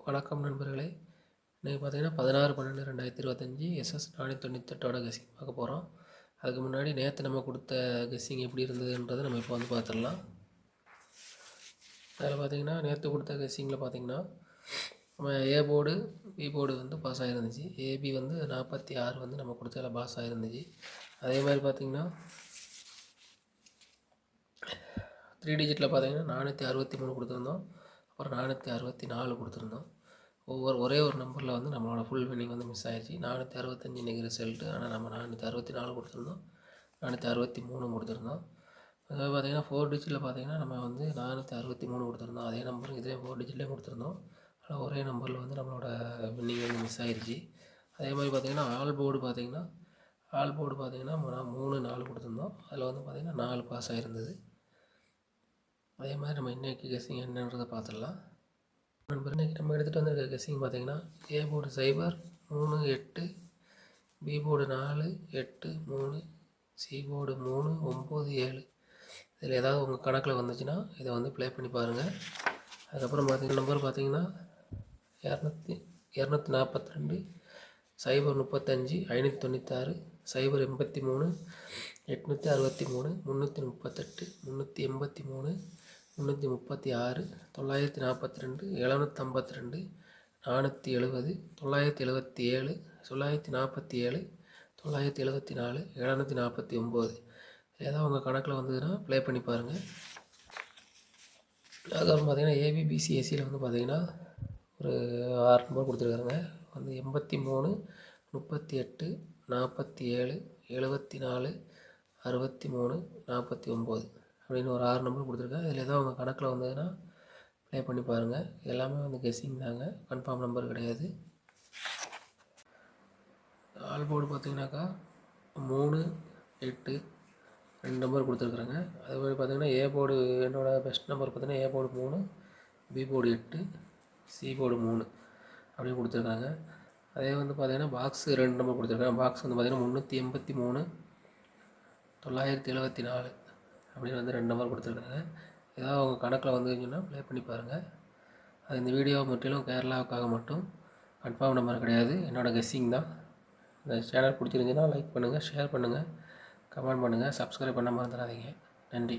வணக்கம் நண்பர்களே. இன்றைக்கி பார்த்தீங்கன்னா 16/12/2025 SS 498ஓட கெஸ்ஸிங் பார்க்க போகிறோம். அதுக்கு முன்னாடி நேற்று நம்ம கொடுத்த கெஸ்ஸிங் எப்படி இருந்ததுன்றதை நம்ம இப்போ வந்து பார்த்துடலாம். அதில் பார்த்தீங்கன்னா நேற்று கொடுத்த கெஸ்ஸிங்கில் பார்த்தீங்கன்னா நம்ம ஏ போர்டு பி போர்டு வந்து பாஸ் ஆகிருந்துச்சு. ஏபி வந்து 46 வந்து நம்ம கொடுத்ததில் பாஸ் ஆகிருந்துச்சு. அதே மாதிரி பார்த்தீங்கன்னா 3 டிஜிட்டில் பார்த்தீங்கன்னா 463 கொடுத்துருந்தோம். அப்புறம் 464 கொடுத்துருந்தோம். ஒரே ஒரு நம்பரில் வந்து நம்மளோட ஃபுல் வின்னிங் வந்து மிஸ் ஆகிடுச்சு. 465 இன்றைக்கி ரிசல்ட்டு. ஆனால் நம்ம 464 கொடுத்துருந்தோம், 463 கொடுத்துருந்தோம். அதாவது பார்த்திங்கன்னா 4 டிஜிட்டில் பார்த்திங்கன்னா நம்ம வந்து 463 கொடுத்துருந்தோம். அதே நம்பர் இதே 4 டிஜிட்லேயே கொடுத்துருந்தோம். ஆனால் ஒரே நம்பரில் வந்து நம்மளோட வின்னிங் வந்து மிஸ் ஆகிடுச்சு. அதே மாதிரி பார்த்திங்கன்னா ஆல் போர்டு பார்த்திங்கன்னா 3 4 கொடுத்துருந்தோம். அதில் வந்து பார்த்திங்கன்னா 4 பாஸ் ஆகிருந்தது. அதே மாதிரி நம்ம இன்றைக்கி கெஸ்ஸிங் என்னன்றதை பார்த்துடலாம். நண்பர் இன்றைக்கி நம்ம எடுத்துகிட்டு வந்திருக்க கெஸ்ஸிங் பார்த்திங்கன்னா A board 0 3 8, B board 4 8 3, C board 3 9 7. இதில் ஏதாவது உங்கள் கணக்கில் வந்துச்சுன்னா இதை வந்து ப்ளே பண்ணி பாருங்கள். அதுக்கப்புறம் பார்த்திங்கன்னா நம்பர் பார்த்திங்கன்னா 242 0 35 596 0 83 863 338 383 336 942 752 470 977 947 974 749. ஏதாவது உங்கள் கணக்கில் வந்ததுன்னா ப்ளே பண்ணி பாருங்கள். அதுக்கப்புறம் பார்த்திங்கன்னா ஏபிபிசிஎஸ்சியில் வந்து பார்த்திங்கன்னா ஒரு 6 நம்பர் கொடுத்துருக்காருங்க. வந்து 83 38 47 74 63 49 அப்படின்னு ஒரு 6 நம்பர் கொடுத்துருக்கேன். இதில் ஏதாவது உங்கள் கணக்கில் வந்ததுன்னா ப்ளே பண்ணி பாருங்கள். எல்லாமே வந்து கெஸ்ஸிங் தாங்க, கன்ஃபார்ம் நம்பர் கிடையாது. ஆல் போர்டு பார்த்திங்கனாக்கா 3 8 2 நம்பர் கொடுத்துருக்குறேங்க. அதே மாதிரி பார்த்திங்கன்னா ஏ போர்டு என்னோடய பெஸ்ட் நம்பர் பார்த்திங்கன்னா A board 3, B board 8, C board 3 அப்படின்னு கொடுத்துருக்காங்க. அதே வந்து பார்த்திங்கன்னா பாக்ஸ் 2 நம்பர் கொடுத்துருக்காங்க. பாக்ஸ் வந்து பார்த்திங்கன்னா 383 974 அப்படின்னு வந்து 2 நம்பர் கொடுத்துருக்காங்க. ஏதாவது உங்கள் கணக்கில் வந்துச்சுன்னா ப்ளே பண்ணி பாருங்கள். அது இந்த வீடியோ முற்றிலும் கேரளாவுக்காக மட்டும், கன்ஃபார்ம் நம்பர் கிடையாது, என்னோடய கெஸ்ஸிங் தான். இந்த சேனல் பிடிச்சிருந்துச்சுன்னா லைக் பண்ணுங்கள், ஷேர் பண்ணுங்கள், கமெண்ட் பண்ணுங்கள், சப்ஸ்கிரைப் பண்ண மறந்துடாதீங்க. நன்றி.